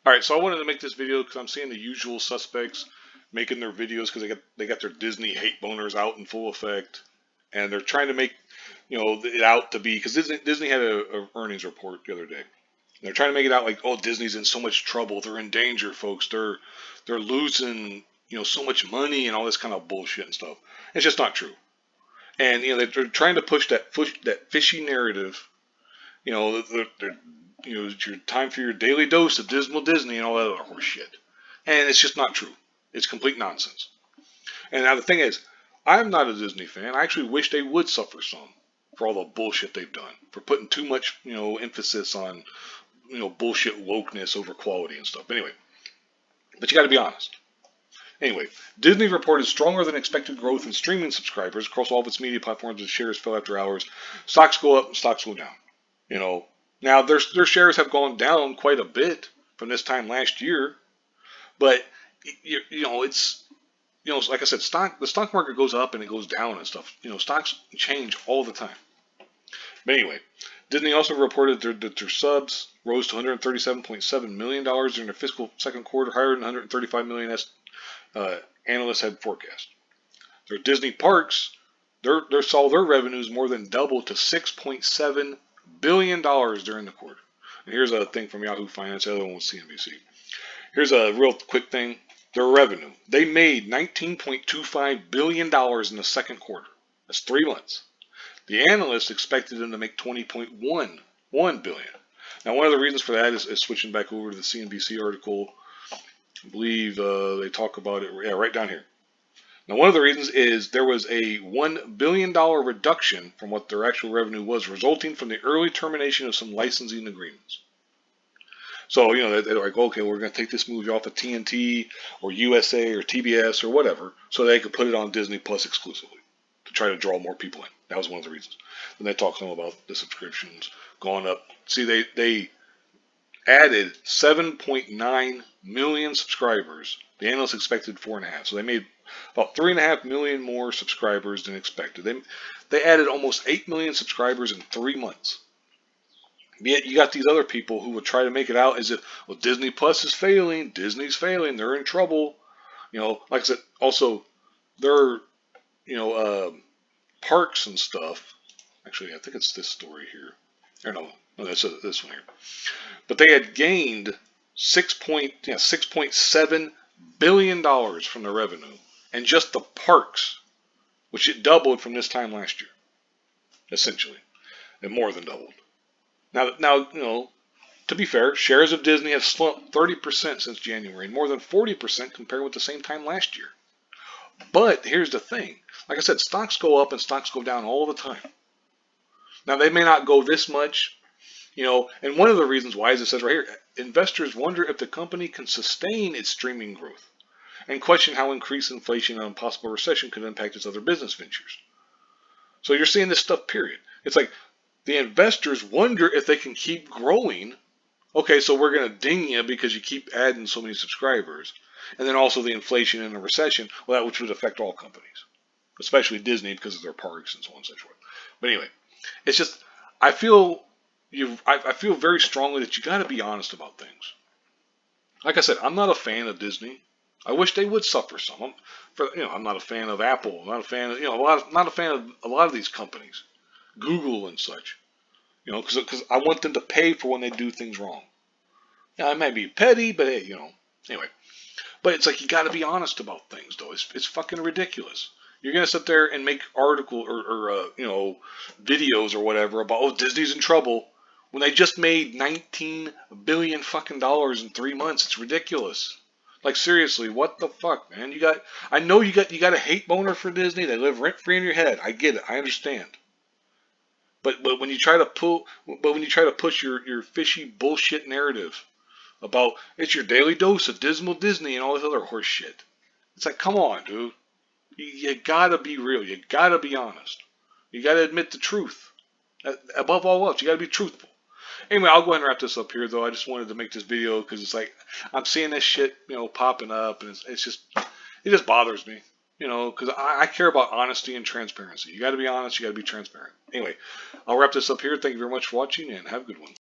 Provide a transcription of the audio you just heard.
All right, so I wanted to make this video because I'm seeing the usual suspects making their videos because they got their Disney hate boners out in full effect, and they're trying to make it out to be because Disney had a earnings report the other day. And they're trying to make it out like, oh, Disney's in so much trouble, they're in danger, folks, they're losing so much money and all this kind of bullshit and stuff. It's just not true. And they're trying to push that fishy narrative. They're it's your time for your daily dose of dismal Disney and all that other horse shit. And it's just not true. It's complete nonsense. And now the thing is, I'm not a Disney fan. I actually wish they would suffer some for all the bullshit they've done, for putting too much, emphasis on, bullshit wokeness over quality and stuff. Anyway, but you got to be honest. Anyway, Disney reported stronger than expected growth in streaming subscribers across all of its media platforms as shares fell after hours. Stocks go up and stocks go down. You know, now their shares have gone down quite a bit from this time last year, but it's like I said, the stock market goes up and it goes down and stuff. Stocks change all the time. But anyway, Disney also reported that their subs rose to $137.7 million during their fiscal second quarter, higher than 135 million as analysts had forecast. Their Disney parks, saw their revenues more than double to $6.7 billion during the quarter. And here's a thing from Yahoo Finance, the other one was CNBC. Here's a real quick thing. Their revenue. They made $19.25 billion in the second quarter. That's 3 months. The analysts expected them to make $20.11 billion. Now, one of the reasons for that is switching back over to the CNBC article. I believe they talk about it right down here. Now, one of the reasons is there was a $1 billion reduction from what their actual revenue was, resulting from the early termination of some licensing agreements. So, they're like, okay, we're going to take this movie off of TNT or USA or TBS or whatever so they could put it on Disney Plus exclusively to try to draw more people in. That was one of the reasons. Then they talked some about the subscriptions going up. See, they added 7.9 million subscribers. The analysts expected 4.5. So they made about 3.5 million more subscribers than expected. They added almost 8 million subscribers in 3 months. Yet you got these other people who would try to make it out as if, well, Disney Plus is failing, Disney's failing, they're in trouble. Like I said, also their parks and stuff. Actually, I think it's this story here. Or no, that's this one here. But they had gained $6.7 billion from their revenue, and just the parks, which it doubled from this time last year, essentially, and more than doubled. Now, to be fair, shares of Disney have slumped 30% since January, and more than 40% compared with the same time last year. But here's the thing. Like I said, stocks go up and stocks go down all the time. Now, they may not go this much, and one of the reasons why, as it says right here, investors wonder if the company can sustain its streaming growth and question how increased inflation and a possible recession could impact its other business ventures. So you're seeing this stuff, period. It's like the investors wonder if they can keep growing. Okay, so we're going to ding you because you keep adding so many subscribers. And then also the inflation and the recession, well, that which would affect all companies, especially Disney because of their parks and so on and so forth. But anyway, it's just, I feel very strongly that you got to be honest about things. Like I said, I'm not a fan of Disney. I wish they would suffer some. I'm not a fan of Apple. I'm not a fan of not a fan of a lot of these companies, Google and such. Because I want them to pay for when they do things wrong. Yeah, I might be petty, but hey, anyway. But it's like you got to be honest about things, though. It's fucking ridiculous. You're gonna sit there and make article or videos or whatever about, oh, Disney's in trouble when they just made 19 billion fucking dollars in 3 months. It's ridiculous. Like, seriously, what the fuck, man? I know you got a hate boner for Disney. They live rent free in your head. I get it. I understand. But when you try to push your fishy bullshit narrative about it's your daily dose of dismal Disney and all this other horse shit, it's like, come on, dude. You gotta be real. You gotta be honest. You gotta admit the truth. Above all else, you gotta be truthful. Anyway, I'll go ahead and wrap this up here, though. I just wanted to make this video because it's like I'm seeing this shit, popping up, and it just bothers me, because I care about honesty and transparency. You got to be honest. You got to be transparent. Anyway, I'll wrap this up here. Thank you very much for watching, and have a good one.